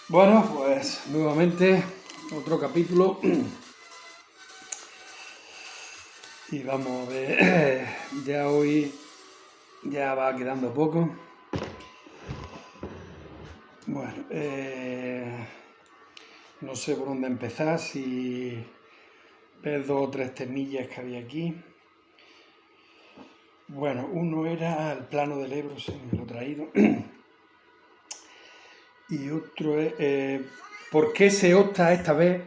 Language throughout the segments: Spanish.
Bueno, pues nuevamente otro capítulo y vamos a ver, ya hoy ya va quedando poco. Bueno, no sé por dónde empezar, si ves dos o tres temillas que había aquí. Bueno, uno era el plano del Ebro, sí, me lo he traído. Y otro es, ¿por qué se opta esta vez?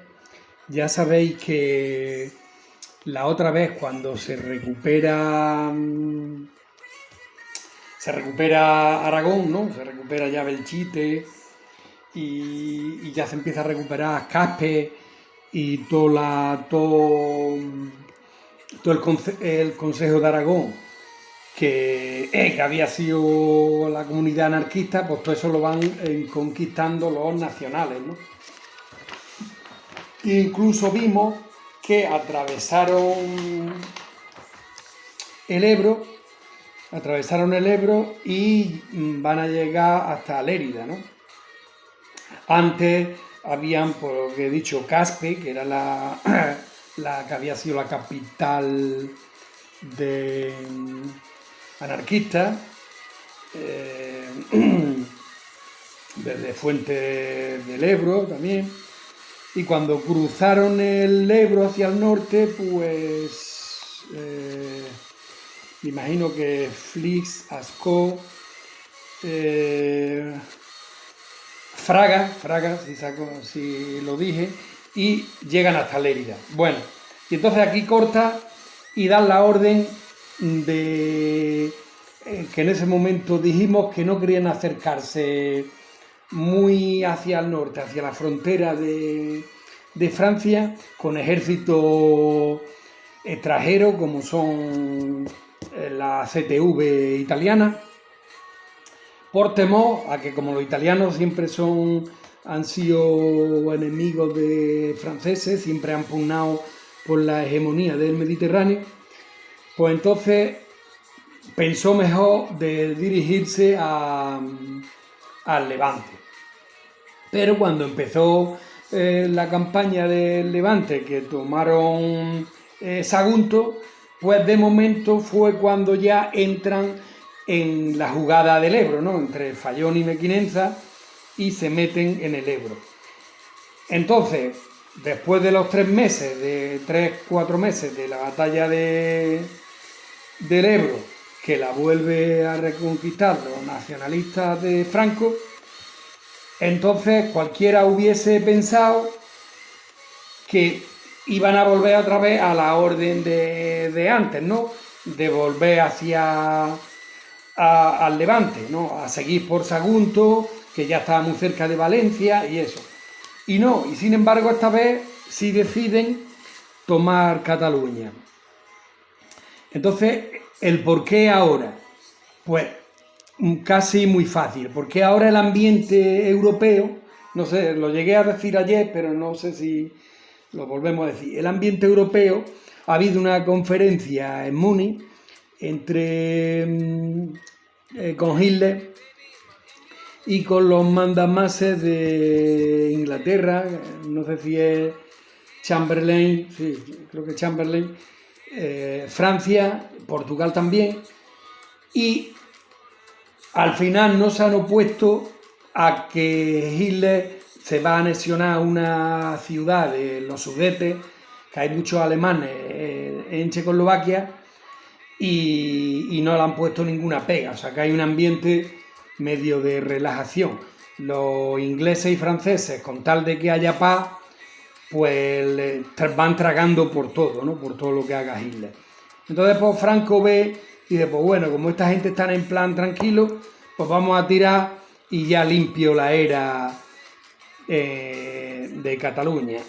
Ya sabéis que la otra vez cuando se recupera Aragón, ¿no? Se recupera ya Belchite y ya se empieza a recuperar Caspe y todo el Consejo de Aragón, que había sido la comunidad anarquista, pues todo eso lo van conquistando los nacionales, ¿no? E incluso vimos que atravesaron el Ebro y van a llegar hasta Lérida, ¿no? Antes habían, por lo que he dicho, Caspe, que era la que había sido la capital de anarquista, eh, desde Fuente del Ebro también. Y cuando cruzaron el Ebro hacia el norte, pues me imagino que Flix, Ascó, Fraga, si lo dije, y llegan hasta Lérida. Bueno, y entonces aquí corta y dan la orden de que en ese momento dijimos que no querían acercarse muy hacia el norte, hacia la frontera de Francia, con ejército extranjero como son la CTV italiana, por temor a que como los italianos siempre han sido enemigos de franceses, siempre han pugnado por la hegemonía del Mediterráneo, pues entonces pensó mejor de dirigirse al Levante. Pero cuando empezó la campaña del Levante, que tomaron Sagunto, pues de momento fue cuando ya entran en la jugada del Ebro, ¿no? Entre Fallón y Mequinenza, y se meten en el Ebro. Entonces, después de los 4 meses de la batalla del Ebro, que la vuelve a reconquistar los nacionalistas de Franco, entonces cualquiera hubiese pensado que iban a volver otra vez a la orden de antes, ¿no? De volver al Levante, ¿no? A seguir por Sagunto, que ya estaba muy cerca de Valencia y eso. Y no, y sin embargo esta vez sí deciden tomar Cataluña. Entonces, ¿el por qué ahora? Pues casi muy fácil, porque ahora el ambiente europeo, no sé, lo llegué a decir ayer, pero no sé si lo volvemos a decir, el ambiente europeo, ha habido una conferencia en Múnich con Hitler y con los mandamases de Inglaterra, no sé si es Chamberlain, sí, creo que Chamberlain, Francia, Portugal también, y al final no se han opuesto a que Hitler se va a anexionar una ciudad de los Sudetes, que hay muchos alemanes en Checoslovaquia, y no le han puesto ninguna pega. O sea, que hay un ambiente medio de relajación. Los ingleses y franceses, con tal de que haya paz, pues van tragando por todo, ¿no? Por todo lo que haga Hitler. Entonces, pues Franco ve y dice, pues bueno, como esta gente está en plan tranquilo, pues vamos a tirar y ya limpio la era de Cataluña.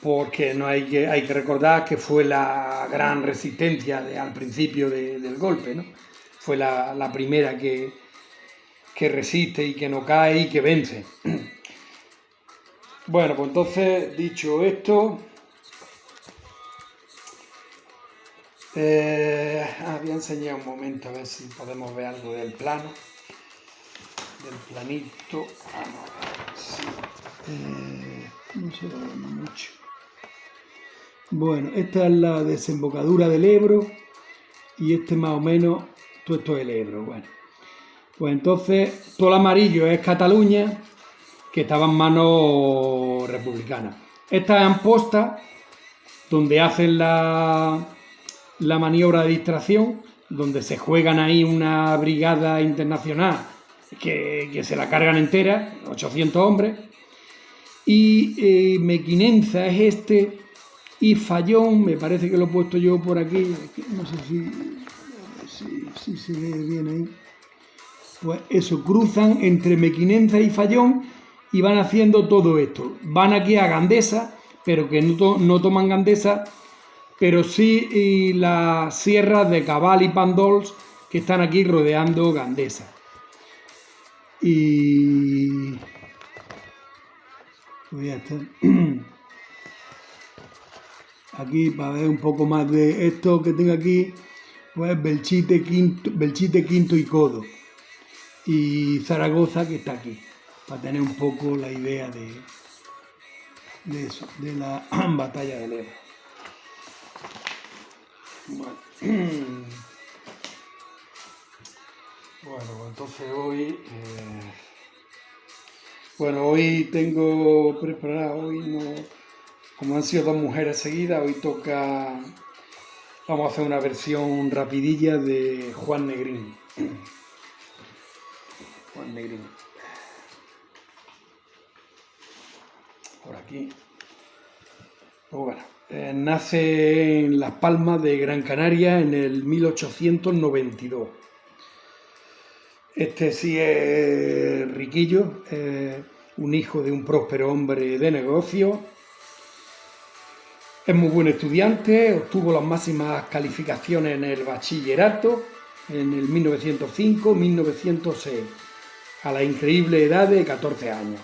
Porque no hay que recordar que fue la gran resistencia al principio del golpe, ¿no? Fue la primera que resiste y que no cae y que vence. Bueno, pues entonces, dicho esto, voy a enseñar un momento a ver si podemos ver algo del plano. del planito. Sí. No se ve mucho. Bueno, esta es la desembocadura del Ebro y más o menos, todo esto es el Ebro. Bueno, pues entonces todo el amarillo es Cataluña, que estaba en manos republicanas. Esta es Amposta, donde hacen la maniobra de distracción, donde se juegan ahí una brigada internacional que se la cargan entera, 800 hombres. Y Mequinenza es este, y Fallón, me parece que lo he puesto yo por aquí, no sé si se ve bien ahí. Pues eso, cruzan entre Mequinenza y Fallón y van haciendo todo esto. Van aquí a Gandesa, pero que no toman Gandesa, pero sí las sierras de Cabal y Pandols, que están aquí rodeando Gandesa. Y pues ya está. Aquí, para ver un poco más de esto que tengo aquí, pues Belchite, Quinto y Codo. Y Zaragoza, que está aquí, para tener un poco la idea de eso, de la batalla del Ebro. Bueno, pues entonces hoy tengo preparado, hoy no, como han sido dos mujeres seguidas, hoy vamos a hacer una versión rapidilla de Juan Negrín. Juan Negrín. Por aquí. Pues bueno, nace en Las Palmas de Gran Canaria en el 1892. Este sí es riquillo, un hijo de un próspero hombre de negocio. Es muy buen estudiante, obtuvo las máximas calificaciones en el bachillerato en el 1905-1906, a la increíble edad de 14 años.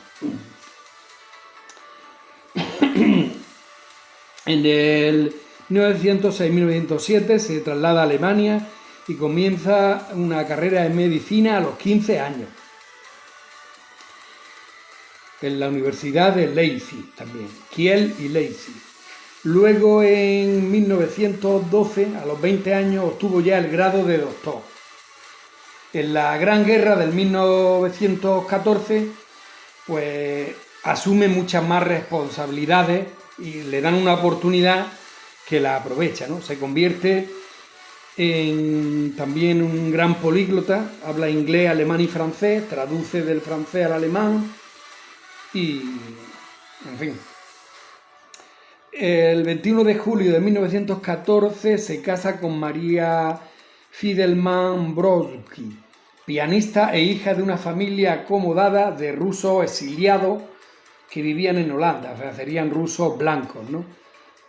En el 1906-1907 se traslada a Alemania y comienza una carrera en medicina a los 15 años. En la Universidad de Leipzig también, Kiel y Leipzig. Luego en 1912, a los 20 años, obtuvo ya el grado de doctor. En la Gran Guerra del 1914, pues asume muchas más responsabilidades y le dan una oportunidad que la aprovecha, ¿no? Se convierte en también un gran políglota, habla inglés, alemán y francés, traduce del francés al alemán y, en fin. El 21 de julio de 1914 se casa con María Fidelman-Brodsky, pianista e hija de una familia acomodada de rusos exiliados que vivían en Holanda, o sea, serían rusos blancos, ¿no?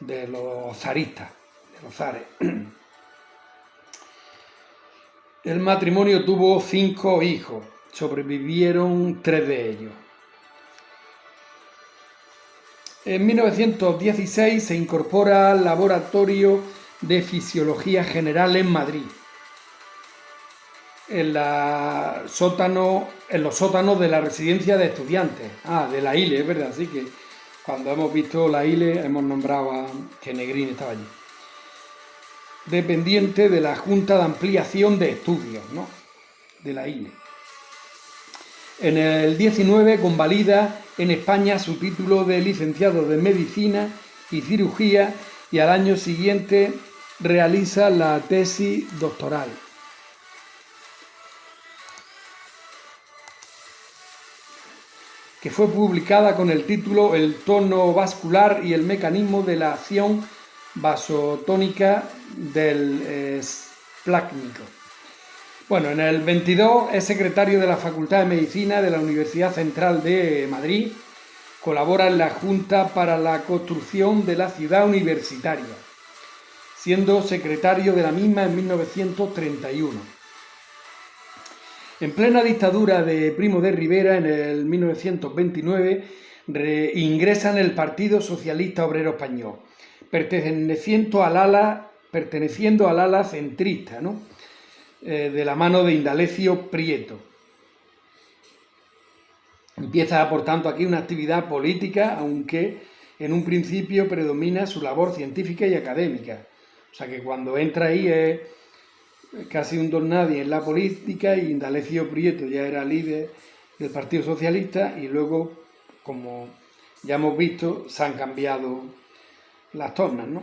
De los zaristas, de los zares. El matrimonio tuvo 5 hijos, sobrevivieron 3 de ellos. En 1916 se incorpora al Laboratorio de Fisiología General en Madrid, en los sótanos de la residencia de estudiantes, de la ILE, es verdad, así que cuando hemos visto la ILE hemos nombrado que Negrín estaba allí. Dependiente de la Junta de Ampliación de Estudios, ¿no?, de la ILE. En el 19 convalida en España su título de licenciado de Medicina y Cirugía y al año siguiente realiza la tesis doctoral. Que fue publicada con el título El tono vascular y el mecanismo de la acción vasotónica del splácnico. Bueno, en el 22 es secretario de la Facultad de Medicina de la Universidad Central de Madrid, colabora en la Junta para la Construcción de la Ciudad Universitaria, siendo secretario de la misma en 1931. En plena dictadura de Primo de Rivera, en el 1929, ingresa en el Partido Socialista Obrero Español, perteneciendo al ala centrista, ¿no?, de la mano de Indalecio Prieto. Empieza, por tanto, aquí una actividad política, aunque en un principio predomina su labor científica y académica. O sea que cuando entra ahí es casi un don nadie en la política, y Indalecio Prieto ya era líder del Partido Socialista, y luego, como ya hemos visto, se han cambiado las tornas, ¿no?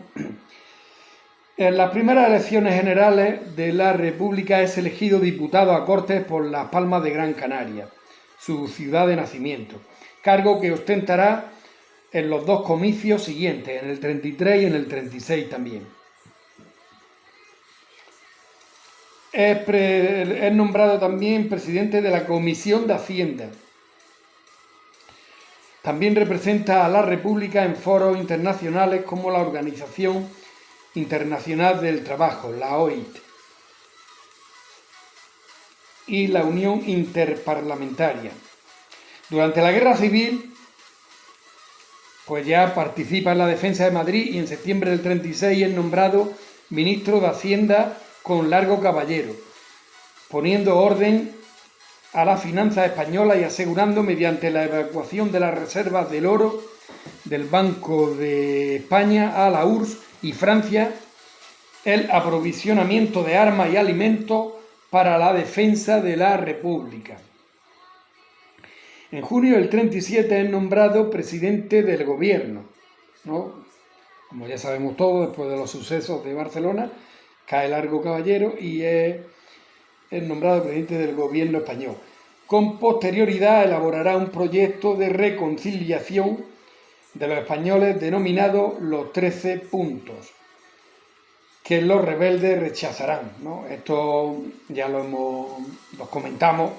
En las primeras elecciones generales de la República es elegido diputado a Cortes por Las Palmas de Gran Canaria, su ciudad de nacimiento, cargo que ostentará en los dos comicios siguientes, en el 33 y en el 36 también. Es nombrado también presidente de la Comisión de Hacienda. También representa a la República en foros internacionales como la Organización Internacional del Trabajo, la OIT, y la Unión Interparlamentaria. Durante la Guerra Civil, pues ya participa en la defensa de Madrid, y en septiembre del 36 es nombrado ministro de Hacienda con largo caballero, poniendo orden a las finanzas españolas y asegurando, mediante la evacuación de las reservas del oro del Banco de España a la URSS y Francia, el aprovisionamiento de armas y alimentos para la defensa de la República. En junio del 37 es nombrado presidente del gobierno, ¿no? Como ya sabemos todos, después de los sucesos de Barcelona, cae Largo Caballero y es nombrado presidente del gobierno español. Con posterioridad elaborará un proyecto de reconciliación de los españoles denominado Los 13 Puntos, que los rebeldes rechazarán, ¿no? Esto ya los comentamos.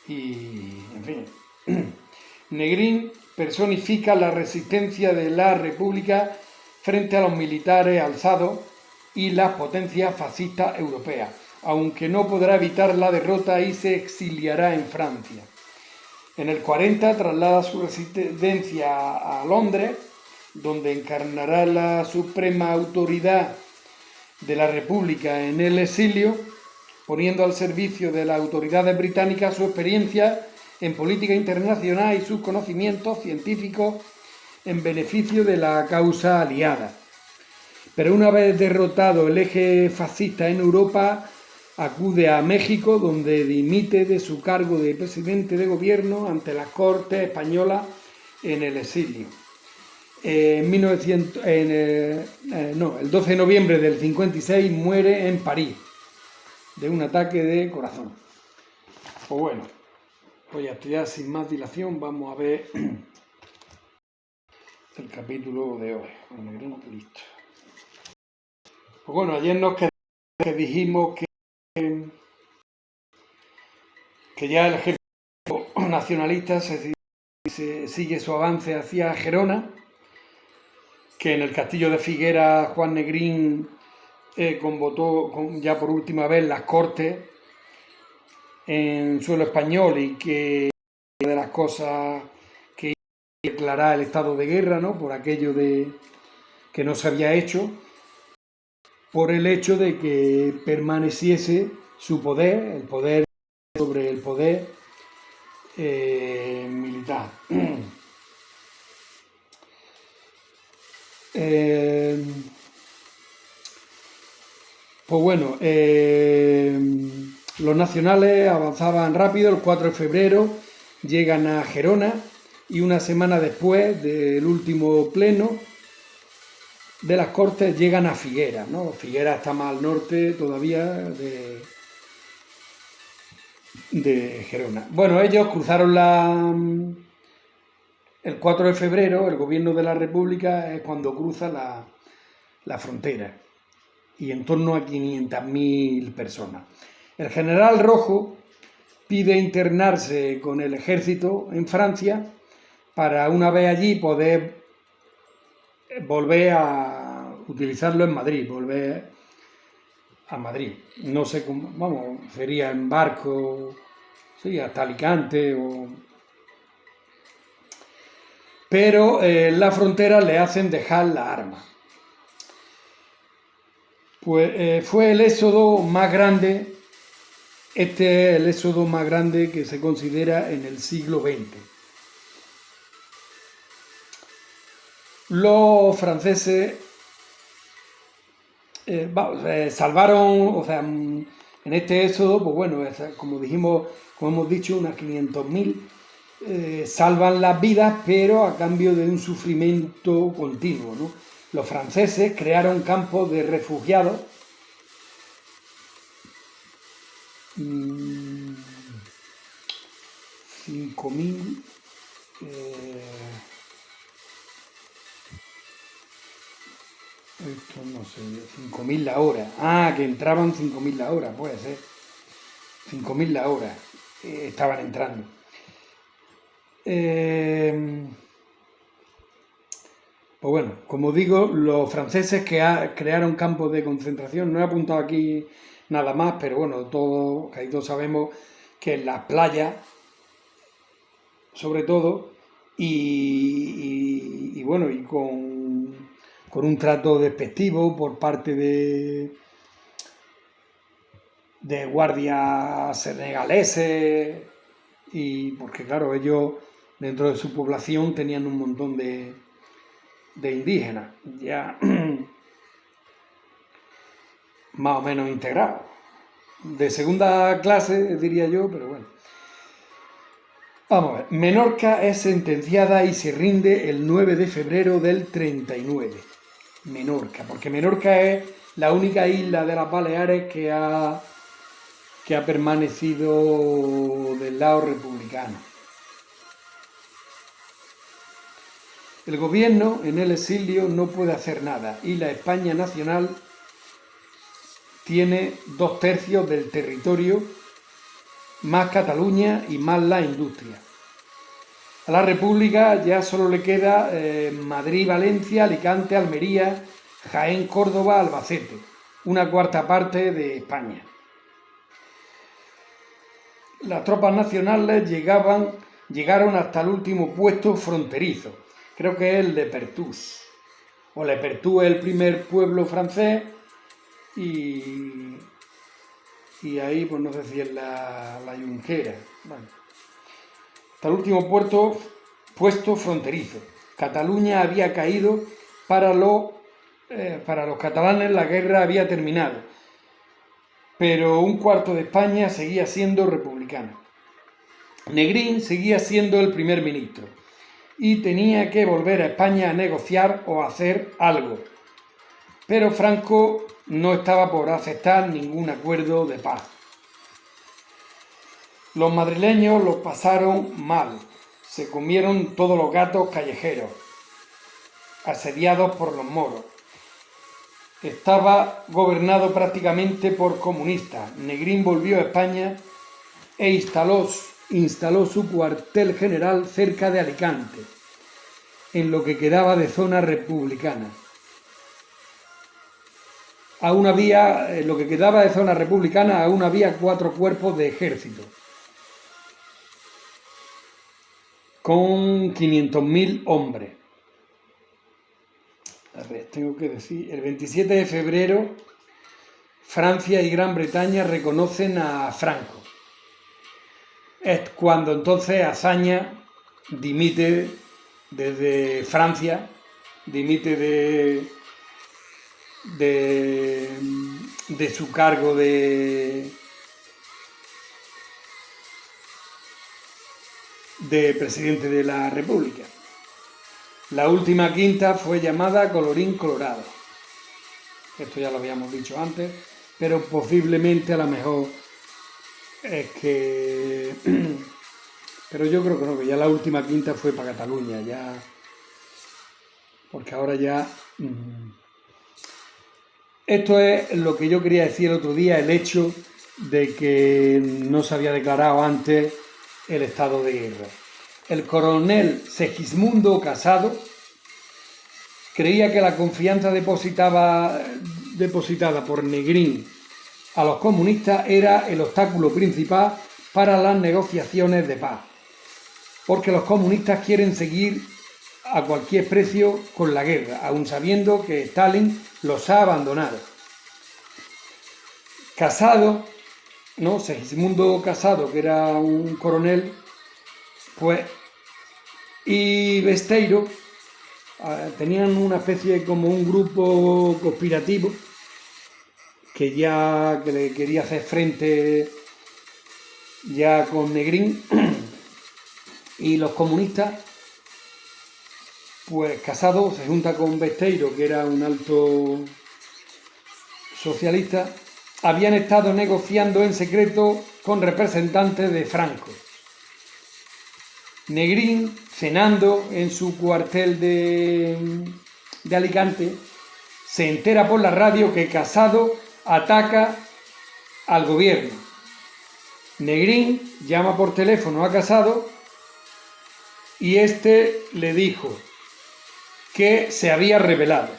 Y, en fin, Negrín personifica la resistencia de la República frente a los militares alzados y las potencias fascistas europeas, aunque no podrá evitar la derrota y se exiliará en Francia. En el 40 traslada su residencia a Londres, donde encarnará la suprema autoridad de la República en el exilio, poniendo al servicio de las autoridades británicas su experiencia en política internacional y sus conocimientos científicos en beneficio de la causa aliada. Pero una vez derrotado el eje fascista en Europa, acude a México, donde dimite de su cargo de presidente de gobierno ante las Cortes españolas en el exilio. El 12 de noviembre del 56 muere en París de un ataque de corazón. Pues bueno, pues ya sin más dilación vamos a ver el capítulo de hoy. Listo. Pues bueno, ayer dijimos que ya el ejército nacionalista se sigue su avance hacia Gerona, que en el castillo de Figueras Juan Negrín convocó ya por última vez las Cortes en suelo español, y que una de las cosas que declarar el estado de guerra, ¿no? Por aquello de que no se había hecho, por el hecho de que permaneciese su poder, el poder sobre el poder militar. Pues bueno, los nacionales avanzaban rápido. El 4 de febrero llegan a Gerona, y una semana después del último pleno de las Cortes llegan a Figueras, ¿no? Figueras está más al norte todavía de Gerona. Bueno, ellos cruzaron el 4 de febrero, el gobierno de la República es cuando cruza la frontera, y en torno a 500.000 personas. El general Rojo pide internarse con el ejército en Francia para, una vez allí, poder volver a utilizarlo en Madrid, volver a Madrid. No sé cómo, vamos, sería en barco, sí, hasta Alicante pero en la frontera le hacen dejar la arma. Pues fue el éxodo más grande Este es el éxodo más grande que se considera en el siglo XX. Los franceses salvaron, o sea, en este éxodo, pues bueno, como dijimos, como hemos dicho, unas 500.000 salvan las vidas, pero a cambio de un sufrimiento continuo, ¿no? Los franceses crearon campos de refugiados 5.000 esto no sé, 5.000 la hora. Ah, que entraban 5.000 la hora, puede ser. 5.000 la hora estaban entrando. Pues bueno, como digo, los franceses que crearon campos de concentración, no he apuntado aquí nada más, pero bueno, todos sabemos que en las playas, sobre todo, y bueno, y con un trato despectivo por parte de guardias senegaleses, y porque claro, ellos dentro de su población tenían un montón de indígenas, ya más o menos integrados. De segunda clase, diría yo, pero bueno. Vamos a ver. Menorca es sentenciada y se rinde el 9 de febrero del 39. Menorca, porque Menorca es la única isla de las Baleares que ha permanecido del lado republicano. El gobierno en el exilio no puede hacer nada y la España nacional tiene 2/3 del territorio, más Cataluña y más la industria. A la República ya solo le queda Madrid, Valencia, Alicante, Almería, Jaén, Córdoba, Albacete, una cuarta parte de España. Las tropas nacionales llegaron hasta el último puesto fronterizo, creo que es el de Pertús, o Le Pertús es el primer pueblo francés, y ahí pues no sé si es la Junquera. Bueno, hasta el último puesto fronterizo. Cataluña había caído, para los catalanes la guerra había terminado, pero un cuarto de España seguía siendo republicana. Negrín seguía siendo el primer ministro y tenía que volver a España a negociar o a hacer algo, pero Franco no estaba por aceptar ningún acuerdo de paz. Los madrileños lo pasaron mal, se comieron todos los gatos callejeros, asediados por los moros. Estaba gobernado prácticamente por comunistas. Negrín volvió a España e instaló su cuartel general cerca de Alicante, en lo que quedaba de zona republicana. En lo que quedaba de zona republicana aún había 4 cuerpos de ejército, con 500.000 hombres. A ver, tengo que decir, el 27 de febrero Francia y Gran Bretaña reconocen a Franco. Es cuando entonces Azaña dimite desde Francia, dimite de su cargo de presidente de la República. La última quinta fue llamada Colorín Colorado. Esto ya lo habíamos dicho antes, pero posiblemente a lo mejor es que... Pero yo creo que no, que ya la última quinta fue para Cataluña, ya... Porque ahora ya... Esto es lo que yo quería decir el otro día, el hecho de que no se había declarado antes el estado de guerra. El coronel Segismundo Casado creía que la confianza depositada por Negrín a los comunistas era el obstáculo principal para las negociaciones de paz, porque los comunistas quieren seguir a cualquier precio con la guerra, aun sabiendo que Stalin los ha abandonado. Casado ¿no? Segismundo Casado, que era un coronel, pues, y Besteiro tenían una especie como un grupo conspirativo que le quería hacer frente ya con Negrín, y los comunistas, pues Casado se junta con Besteiro, que era un alto socialista, habían estado negociando en secreto con representantes de Franco. Negrín, cenando en su cuartel de Alicante, se entera por la radio que Casado ataca al gobierno. Negrín llama por teléfono a Casado y este le dijo que se había rebelado.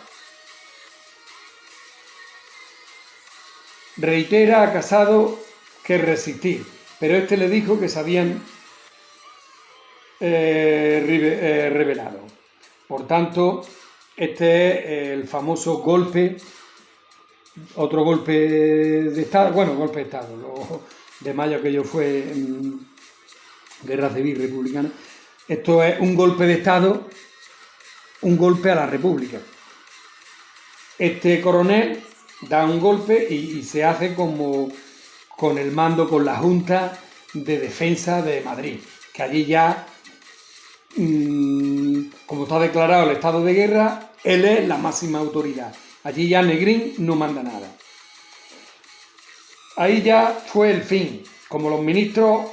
Reitera a Casado que resistir, pero este le dijo que se habían rebelado. Por tanto, este es el famoso golpe, otro golpe de Estado, bueno, golpe de Estado, lo de mayo aquello fue guerra civil republicana. Esto es un golpe de Estado, un golpe a la República. Este coronel da un golpe y se hace como con el mando, con la Junta de Defensa de Madrid, que allí ya, como está declarado el estado de guerra, él es la máxima autoridad. Allí ya Negrín no manda nada. Ahí ya fue el fin. Como los ministros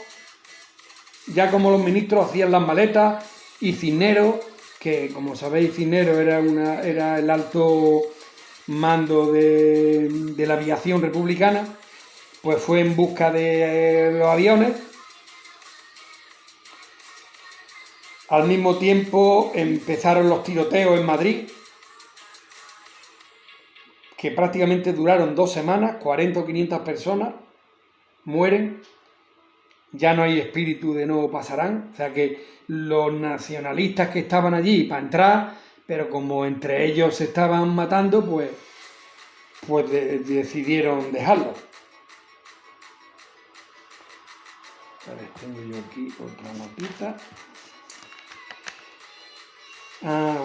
hacían las maletas, y Cisneros, que como sabéis Cisneros era el alto mando de la aviación republicana, pues fue en busca de los aviones. Al mismo tiempo empezaron los tiroteos en Madrid, que prácticamente duraron 2 semanas, 40 o 500 personas mueren, ya no hay espíritu de no pasarán, o sea que los nacionalistas que estaban allí para entrar, pero como entre ellos se estaban matando, pues decidieron dejarlo. A ver, tengo yo aquí otra notita.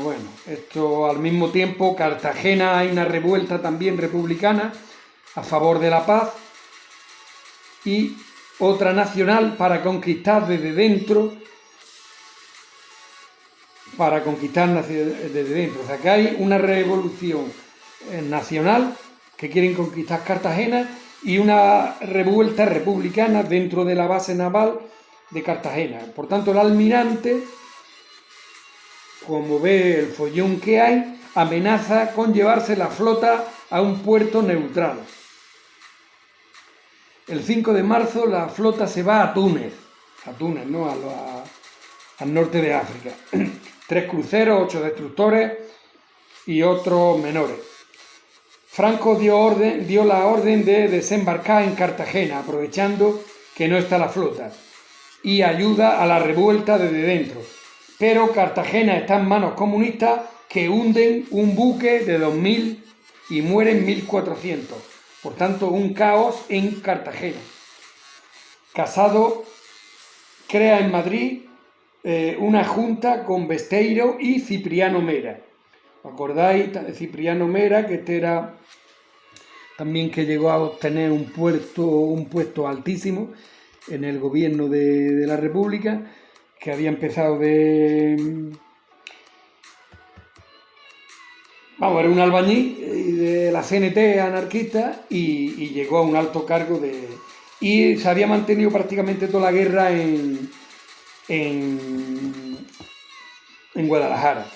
Bueno, esto al mismo tiempo, Cartagena hay una revuelta también republicana a favor de la paz y otra nacional para conquistar desde dentro, O sea que hay una revolución nacional que quieren conquistar Cartagena y una revuelta republicana dentro de la base naval de Cartagena. Por tanto, el almirante, como ve el follón que hay, amenaza con llevarse la flota a un puerto neutral. El 5 de marzo la flota se va a Túnez, ¿no? Al norte de África. 3 cruceros, 8 destructores y otros menores. Franco dio la orden de desembarcar en Cartagena, aprovechando que no está la flota, y ayuda a la revuelta desde dentro. Pero Cartagena está en manos comunistas, que hunden un buque de 2000 y mueren 1400. Por tanto, un caos en Cartagena. Casado crea en Madrid una junta con Besteiro y Cipriano Mera. ¿Os acordáis de Cipriano Mera, que este era también, que llegó a obtener un puesto altísimo en el gobierno de la República, que había empezado era un albañil de la CNT anarquista y llegó a un alto cargo y se había mantenido prácticamente toda la guerra en Guadalajara.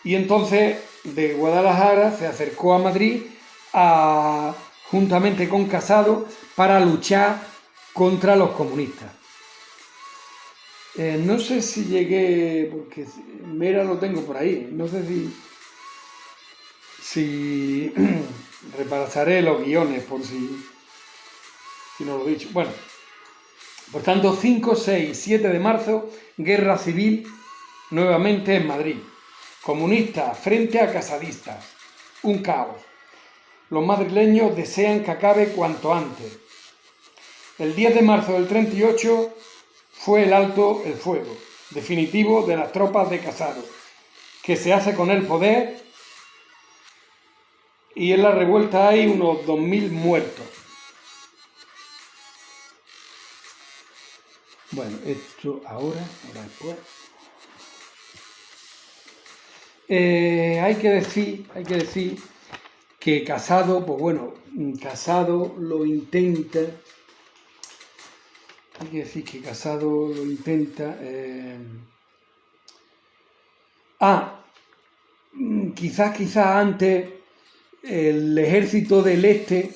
Y entonces de Guadalajara se acercó a Madrid juntamente con Casado para luchar contra los comunistas. No sé si llegué, porque Mera lo tengo por ahí, no sé si repasaré los guiones por si no lo he dicho. Bueno, por tanto, 5, 6, 7 de marzo, guerra civil nuevamente en Madrid. Comunistas frente a casadistas. Un caos. Los madrileños desean que acabe cuanto antes. El 10 de marzo del 38 fue el alto el fuego definitivo de las tropas de Casado, que se hace con el poder, y en la revuelta hay unos 2000 muertos. Bueno, esto ahora después. Hay que decir que Casado, pues bueno, Casado lo intenta. Hay que decir que Casado lo intenta. Quizás antes el ejército del Este,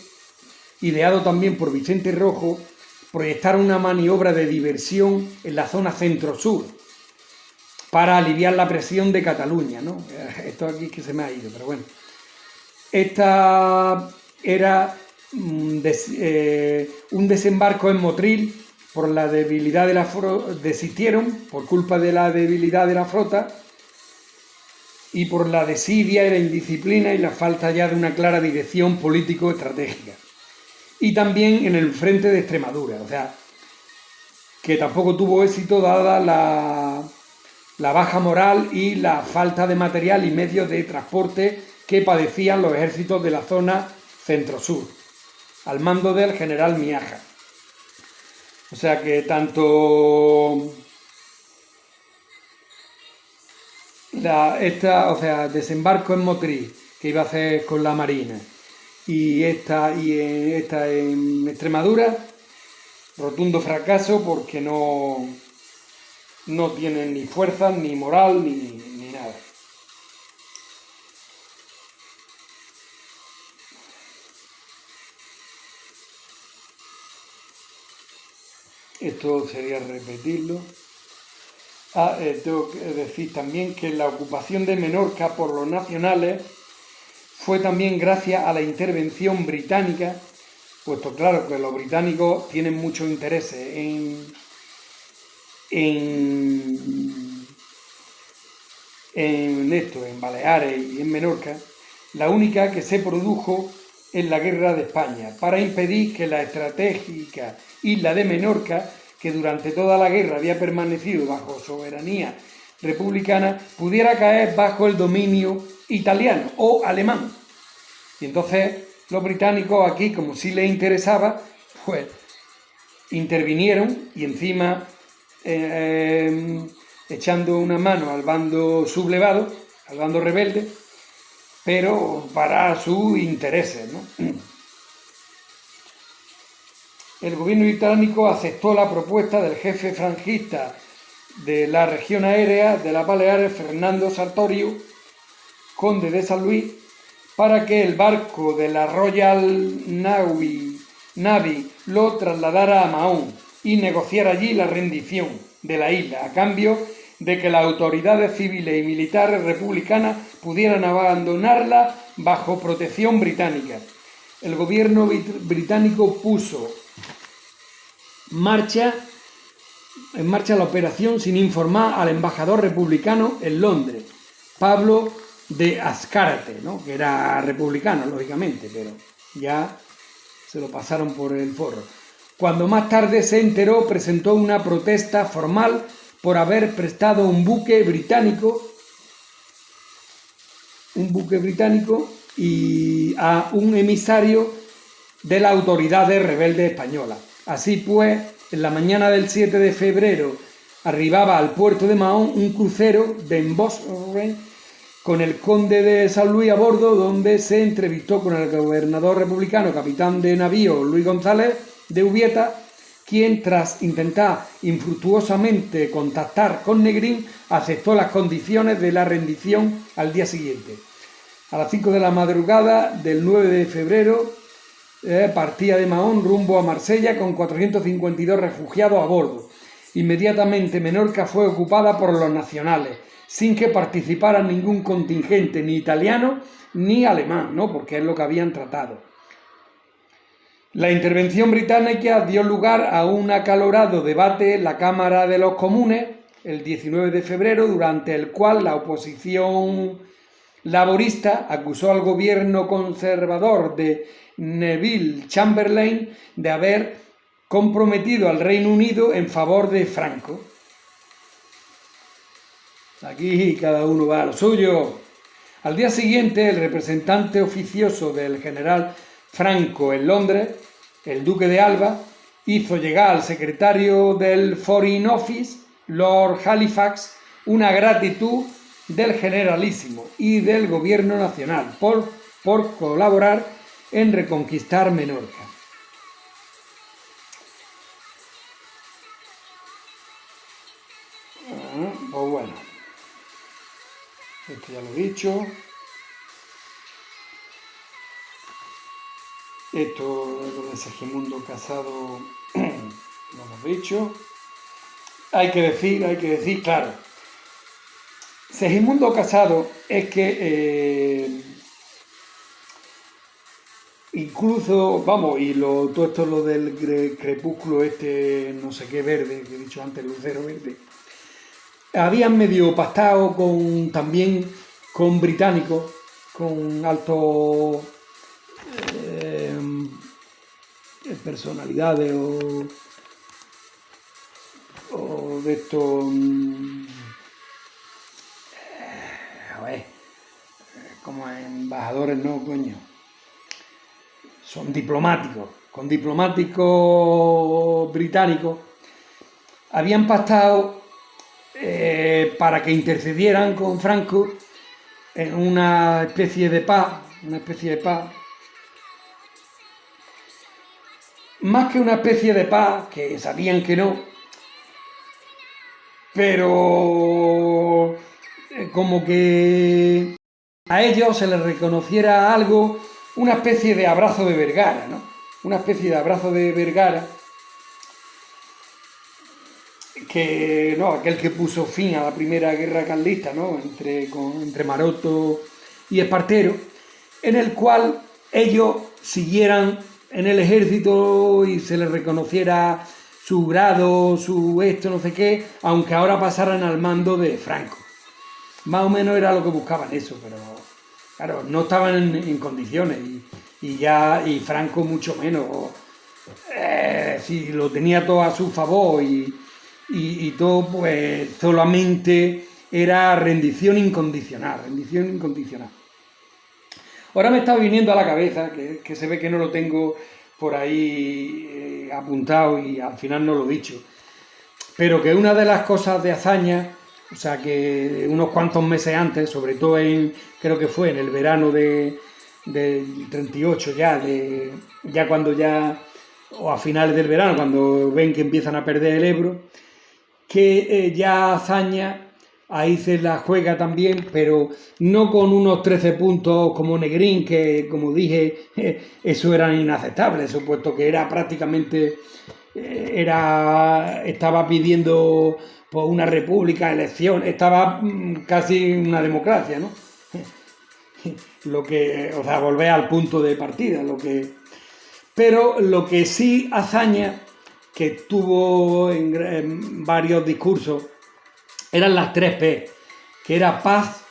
ideado también por Vicente Rojo, proyectara una maniobra de diversión en la zona centro-sur para aliviar la presión de Cataluña, ¿no? Esto aquí es que se me ha ido, pero bueno. Esta era un desembarco en Motril por la debilidad de la flota, desistieron por culpa de la debilidad de la flota y por la desidia y la indisciplina y la falta ya de una clara dirección político-estratégica. Y también en el frente de Extremadura, o sea, que tampoco tuvo éxito dada la baja moral y la falta de material y medios de transporte que padecían los ejércitos de la zona centro-sur, al mando del general Miaja. O sea que tanto desembarco en Motril, que iba a hacer con la Marina, y esta en Extremadura, rotundo fracaso porque no tienen ni fuerza, ni moral, ni nada. Esto sería repetirlo. Tengo que decir también que la ocupación de Menorca por los nacionales fue también gracias a la intervención británica, puesto claro que los británicos tienen muchos intereses en Baleares y en Menorca, la única que se produjo en la Guerra de España, para impedir que la estratégica isla de Menorca, que durante toda la guerra había permanecido bajo soberanía republicana, pudiera caer bajo el dominio italiano o alemán. Y entonces los británicos aquí, como sí les interesaba, pues intervinieron y encima echando una mano al bando sublevado, al bando rebelde, pero para sus intereses, ¿no? El gobierno británico aceptó la propuesta del jefe franquista de la región aérea de las Baleares, Fernando Sartorio, conde de San Luis, para que el barco de la Royal Navy lo trasladara a Mahón y negociara allí la rendición de la isla, a cambio de que las autoridades civiles y militares republicanas pudieran abandonarla bajo protección británica. El gobierno británico puso en marcha la operación sin informar al embajador republicano en Londres, Pablo de Azcárate, ¿no? Que era republicano, lógicamente, pero ya se lo pasaron por el forro. Cuando más tarde se enteró, presentó una protesta formal por haber prestado un buque británico y a un emisario de las autoridades rebeldes españolas. Así pues, en la mañana del 7 de febrero arribaba al puerto de Mahón un crucero de Emboscure con el conde de San Luis a bordo, donde se entrevistó con el gobernador republicano, capitán de navío Luis González de Ubieta, quien, tras intentar infructuosamente contactar con Negrín, aceptó las condiciones de la rendición al día siguiente. A las 5 de la madrugada del 9 de febrero partía de Mahón rumbo a Marsella con 452 refugiados a bordo. Inmediatamente Menorca fue ocupada por los nacionales, sin que participara ningún contingente, ni italiano ni alemán, ¿no? Porque es lo que habían tratado. La intervención británica dio lugar a un acalorado debate en la Cámara de los Comunes el 19 de febrero, durante el cual la oposición laborista acusó al gobierno conservador de Neville Chamberlain de haber comprometido al Reino Unido en favor de Franco. Aquí cada uno va a lo suyo. Al día siguiente, el representante oficioso del general Franco en Londres, el duque de Alba, hizo llegar al secretario del Foreign Office, Lord Halifax, una gratitud del Generalísimo y del Gobierno Nacional por colaborar en reconquistar Menorca. Pues bueno, esto ya lo he dicho. Esto es lo de Segismundo Casado, lo hemos dicho. Hay que decir, claro, Segismundo Casado es que incluso, vamos, y todo esto lo del crepúsculo no sé qué verde, que he dicho antes, lucero verde, habían medio pactado también con británicos, con altos personalidades o de estos, a ver, como embajadores, no, coño, son diplomáticos, con diplomáticos británicos, habían pactado para que intercedieran con Franco en una especie de paz, más que una especie de paz, que sabían que no, pero como que a ellos se les reconociera algo, una especie de abrazo de Vergara, ¿no? Una especie de abrazo de Vergara, que no, aquel que puso fin a la primera guerra carlista, ¿no? Entre Maroto y Espartero, en el cual ellos siguieran en el ejército y se les reconociera su grado, su esto, no sé qué, aunque ahora pasaran al mando de Franco. Más o menos era lo que buscaban eso, pero claro, no estaban en condiciones y Franco mucho menos. Si lo tenía todo a su favor y todo, pues solamente era rendición incondicional. Ahora me está viniendo a la cabeza, que se ve que no lo tengo por ahí apuntado y al final no lo he dicho, pero que una de las cosas de hazaña, o sea que unos cuantos meses antes, sobre todo creo que fue en el verano del 38 ya cuando o a finales del verano, cuando ven que empiezan a perder el Ebro, que ya hazaña, ahí se la juega también, pero no con unos 13 puntos como Negrín, que como dije, eso era inaceptable, eso puesto que era prácticamente, estaba pidiendo pues, una república, elección, estaba casi una democracia, ¿no? O sea, volver al punto de partida, pero lo que sí hazaña, que tuvo en varios discursos, eran las 3 P, que era paz,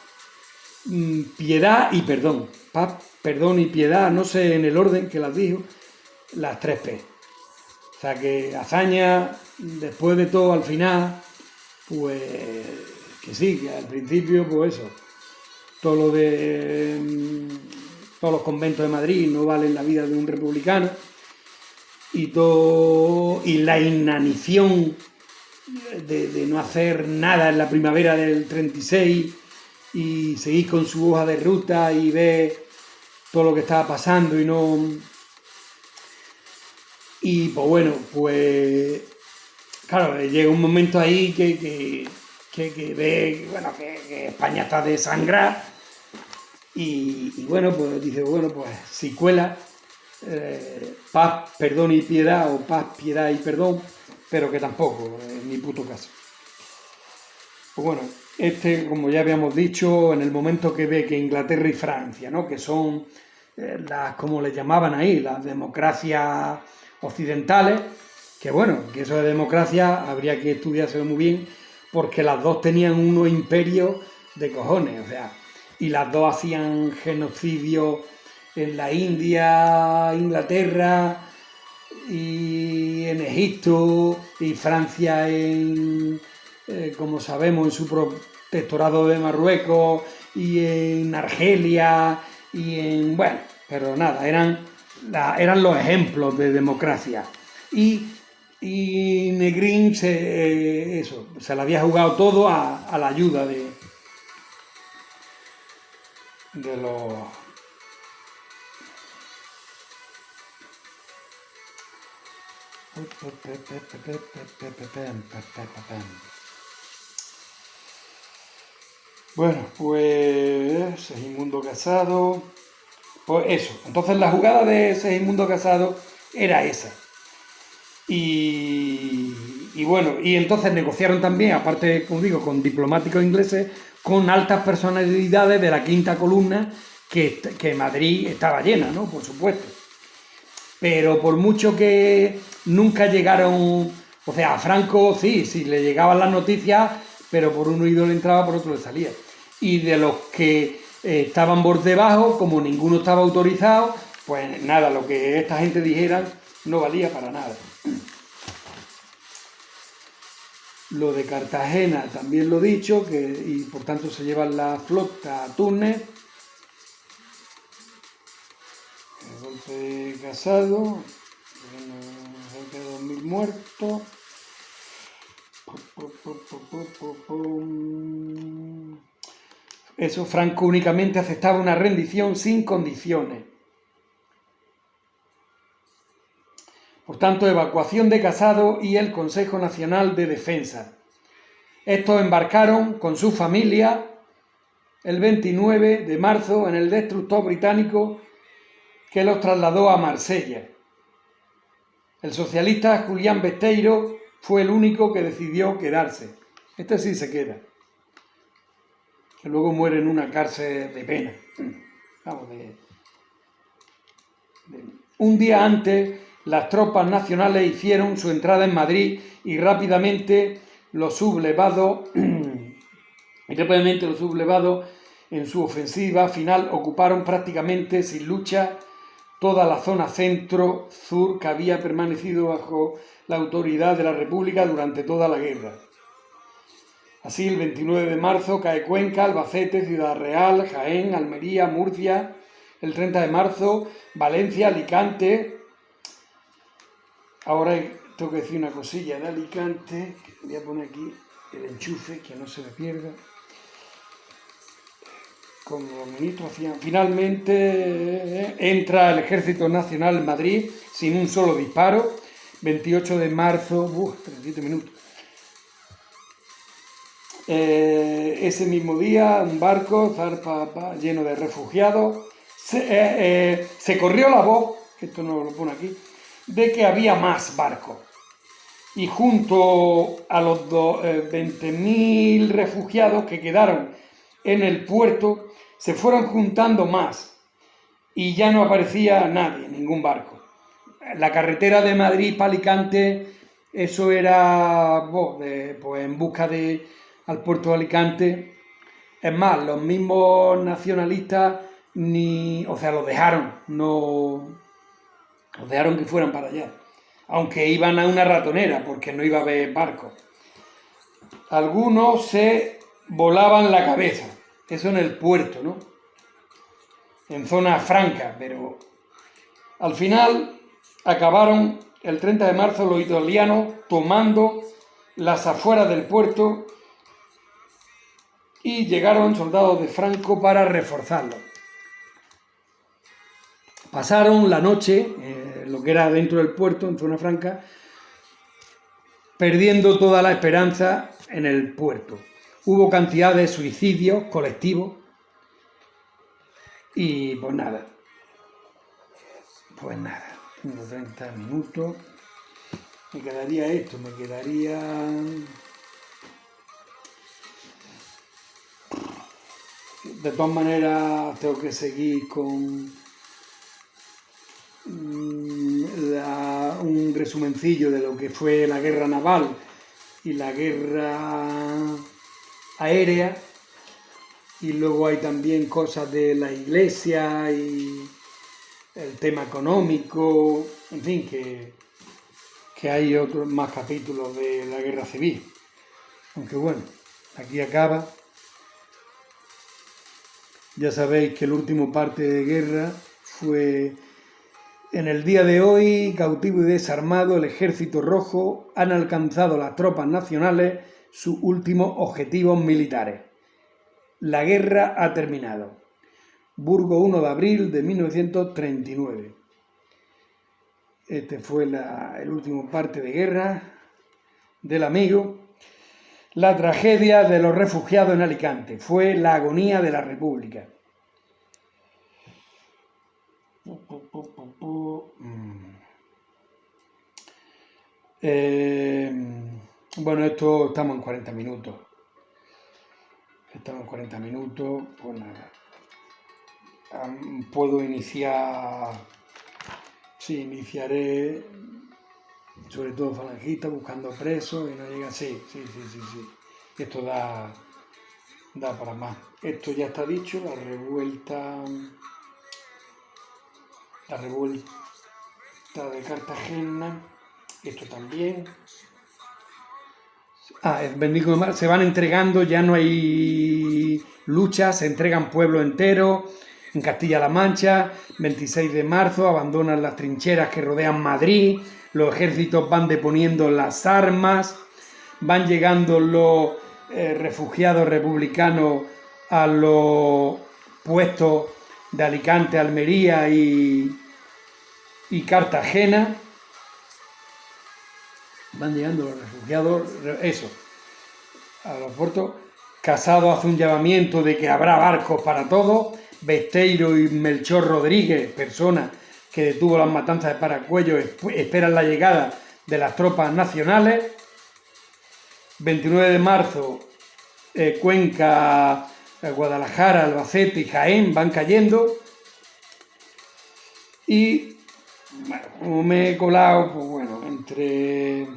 piedad y perdón. Paz, perdón y piedad, no sé en el orden que las dijo, las 3 P. O sea que hazaña, después de todo, al final, pues que sí, que al principio, pues eso, todos los conventos de Madrid no valen la vida de un republicano y la inanición de no hacer nada en la primavera del 36 y seguir con su hoja de ruta y ver todo lo que estaba pasando y pues bueno, pues claro, llega un momento ahí que ve, bueno, que España está desangrada y bueno, pues dice, bueno, pues si cuela, paz, perdón y piedad, o paz, piedad y perdón, pero que tampoco, en mi puto caso. Pues bueno, como ya habíamos dicho, en el momento que ve que Inglaterra y Francia, ¿no? Que son como le llamaban ahí, las democracias occidentales, que bueno, que eso de democracia habría que estudiárselo muy bien, porque las dos tenían unos imperios de cojones, o sea, y las dos hacían genocidios en la India, Inglaterra, y en Egipto y Francia como sabemos, en su protectorado de Marruecos y en Argelia bueno, pero nada, eran los ejemplos de democracia. Y Negrín se la había jugado todo a la ayuda de los... Bueno, pues Segismundo Casado, pues eso. Entonces la jugada de Segismundo Casado era esa. Y bueno, y entonces negociaron también, aparte, como digo, con diplomáticos ingleses, con altas personalidades de la quinta columna, que Madrid estaba llena, ¿no? Por supuesto. Pero por mucho que nunca llegaron, o sea, a Franco sí le llegaban las noticias, pero por un oído le entraba, por otro le salía. Y de los que estaban por debajo, como ninguno estaba autorizado, pues nada, lo que esta gente dijera no valía para nada. Lo de Cartagena también lo he dicho, y por tanto se llevan la flota a Túnez. El golpe de Casado, cerca de 2.000 muertos. Eso, Franco únicamente aceptaba una rendición sin condiciones. Por tanto, evacuación de Casado y el Consejo Nacional de Defensa. Estos embarcaron con su familia el 29 de marzo en el destructor británico que los trasladó a Marsella. El socialista Julián Besteiro fue el único que decidió quedarse. Este sí se queda, que luego muere en una cárcel de pena. Vamos, Un día antes, las tropas nacionales hicieron su entrada en Madrid y rápidamente los sublevados en su ofensiva final ocuparon prácticamente sin lucha toda la zona centro-sur que había permanecido bajo la autoridad de la República durante toda la guerra. Así, el 29 de marzo cae Cuenca, Albacete, Ciudad Real, Jaén, Almería, Murcia. El 30 de marzo, Valencia, Alicante. Ahora tengo que decir una cosilla de Alicante. Voy a poner aquí el enchufe, que no se me pierda. Como los ministros hacían. Finalmente entra el Ejército Nacional en Madrid sin un solo disparo. 28 de marzo, 37 minutos. Ese mismo día, un barco zarpa lleno de refugiados. Se corrió la voz, que esto no lo pone aquí, de que había más barcos. Y junto a los 20.000 refugiados que quedaron en el puerto, se fueron juntando más. Y ya no aparecía nadie, ningún barco. La carretera de Madrid para Alicante, eso era pues en busca al puerto de Alicante. Es más, los mismos nacionalistas los dejaron, los dejaron que fueran para allá, aunque iban a una ratonera porque no iba a haber barcos. Algunos se volaban la cabeza, eso en el puerto, ¿no? En zona franca, pero al final acabaron el 30 de marzo los italianos tomando las afueras del puerto y llegaron soldados de Franco para reforzarlo. Pasaron la noche, lo que era dentro del puerto, en zona franca, perdiendo toda la esperanza en el puerto. Hubo cantidad de suicidios colectivos y pues nada, tengo 30 minutos, me quedaría esto, de todas maneras tengo que seguir con un resumencillo de lo que fue la guerra naval y la guerra aérea, y luego hay también cosas de la iglesia y el tema económico, en fin, que que hay otros más capítulos de la guerra civil. Aunque bueno, aquí acaba. Ya sabéis que el último parte de guerra fue: en el día de hoy, cautivo y desarmado, el Ejército Rojo han alcanzado las tropas nacionales sus últimos objetivos militares. La guerra ha terminado. Burgos, 1 de abril de 1939. Este fue el último parte de guerra del amigo. La tragedia de los refugiados en Alicante fue la agonía de la República. Bueno, esto estamos en 40 minutos. Estamos en 40 minutos, pues nada. Puedo iniciar. Sí, iniciaré, sobre todo falangistas, buscando presos y no llega. Sí. Esto da para más. Esto ya está dicho, la revuelta de Cartagena, esto también. Bendigo de Mar, se van entregando, ya no hay lucha, se entregan pueblos enteros. En Castilla-La Mancha, 26 de marzo, abandonan las trincheras que rodean Madrid, los ejércitos van deponiendo las armas, van llegando los refugiados republicanos a los puestos de Alicante, Almería y Cartagena. Van llegando los refugiados, a los puertos. Casado hace un llamamiento de que habrá barcos para todos. Besteiro y Melchor Rodríguez, persona que detuvo las matanzas de Paracuello, esperan la llegada de las tropas nacionales. 29 de marzo, Cuenca, Guadalajara, Albacete y Jaén van cayendo. Y bueno, como me he colado, pues bueno, entre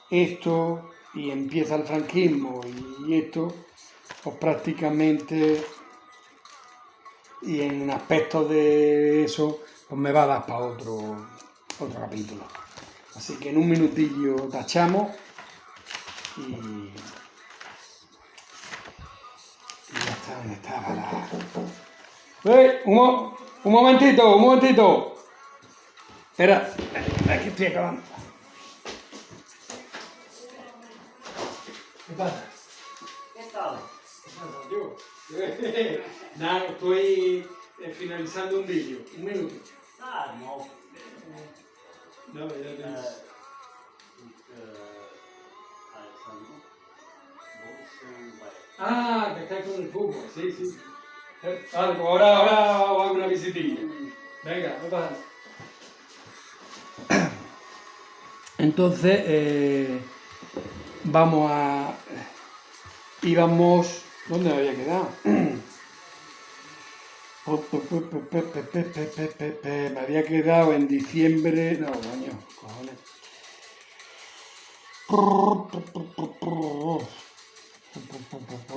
esto y empieza el franquismo y esto, pues prácticamente, y en aspectos de eso, pues me va a dar para otro capítulo. Así que en un minutillo tachamos y ya está donde estaba un momentito. Espera, aquí estoy acabando. ¿Qué pasa? ¿Qué tal? Nada, estoy finalizando un vídeo. Un minuto. No. No, ya tengo. Que estáis con el fútbol, sí. Vale, pues ahora hago una visitilla. Venga, no pasa nada. Entonces, íbamos. ¿Dónde me había quedado? Me había quedado en diciembre. No, coño, cojones.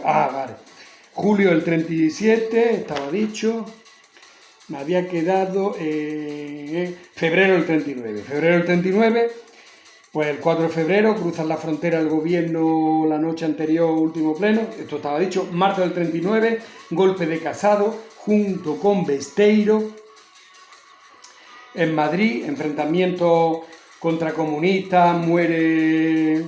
Vale. Julio del 37, estaba dicho. Me había quedado febrero del 39. Febrero del 39, pues el 4 de febrero cruzan la frontera el gobierno la noche anterior, último pleno. Esto estaba dicho. Marzo del 39, golpe de Casado junto con Besteiro. En Madrid, enfrentamiento contra comunistas, muere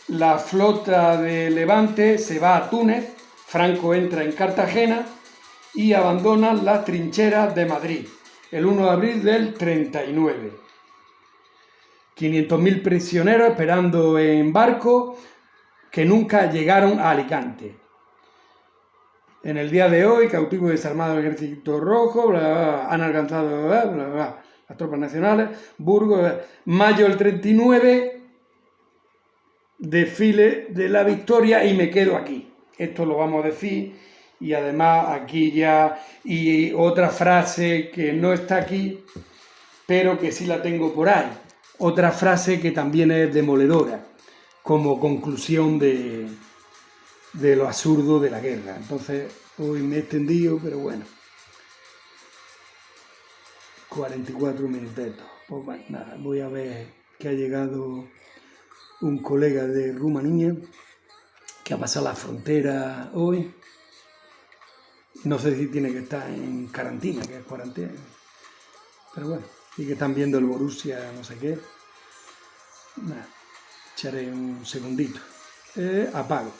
la flota de Levante, se va a Túnez, Franco entra en Cartagena y abandona las trincheras de Madrid, el 1 de abril del 39. 500.000 prisioneros esperando en barco que nunca llegaron a Alicante. En el día de hoy, cautivo y desarmado el Ejército Rojo, han alcanzado las tropas nacionales. Burgos, mayo del 39, desfile de la victoria y me quedo aquí. Esto lo vamos a decir y además aquí ya, y otra frase que no está aquí, pero que sí la tengo por ahí. Otra frase que también es demoledora, como conclusión de lo absurdo de la guerra. Entonces, hoy me he extendido, pero bueno. 44 minutos. Pues bueno, nada, voy a ver que ha llegado un colega de Rumanía que ha pasado la frontera hoy. No sé si tiene que estar en karantina, que es cuarentena. Pero bueno, y que están viendo el Borussia, no sé qué. Nada, echaré un segundito. Apago.